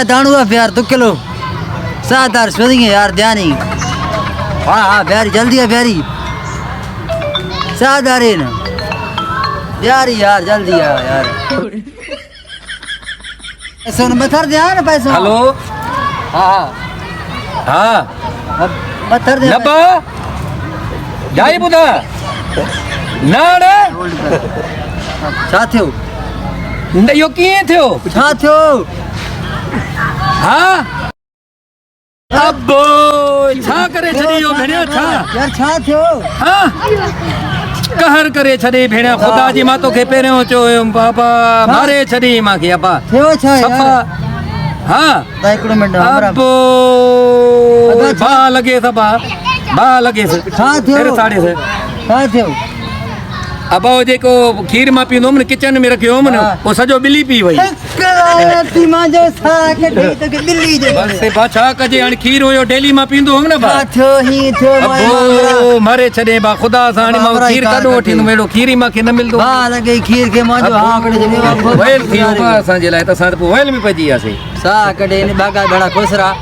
है दाणू है यार 2 किलो 7 सोदिंगे यार ध्यानी हाँ हाँ प्यारी जल्दी है प्यारी 7 न यारी यार जल्दी है यार पैसों ने बथर दिया ना पैसों हेलो हाँ हाँ बथर दिया नब्बा जाई बुधा ना रे छा थियो यो कीअं थियो छा थियो हाँ अबो छा करे छॾियो भेणियो छा यार छा थियो हाँ कहर करे छॾे भेण खुदा जी मां तोखे पहिरियों चयो हुयुमि बाबा मारे छॾी मांखे अबा थियो छा सफ़ा यार हाँ हिकिड़ो मिंट हमरा अबो बा लॻे सभा बा लॻे छा थियो साढ़े से छा थियो अबो जेको खीर मां पींदो हुउमि न किचन में रखियो हुउमि न वो सॼो ॿिली पी वई ती मांजो सा कढी त बिल्ली जे बस बा छा कजे हाणे खीर हुयो डेली मां पींदो हुउमि न बा छा थियो ही थियो अबो मारे छॾे बा ख़ुदा सां हाणे मां खीर काॾो वठींदुमि अहिड़ो खीर ई मूंखे न मिलंदो बा लॻे खीर खे मांजो हा कढी छॾियो वयल थी वियो बा असांजे लाइ त असां त पोइ वयल में पइजी वियासीं सा कढे ने बागा घणा खुसरा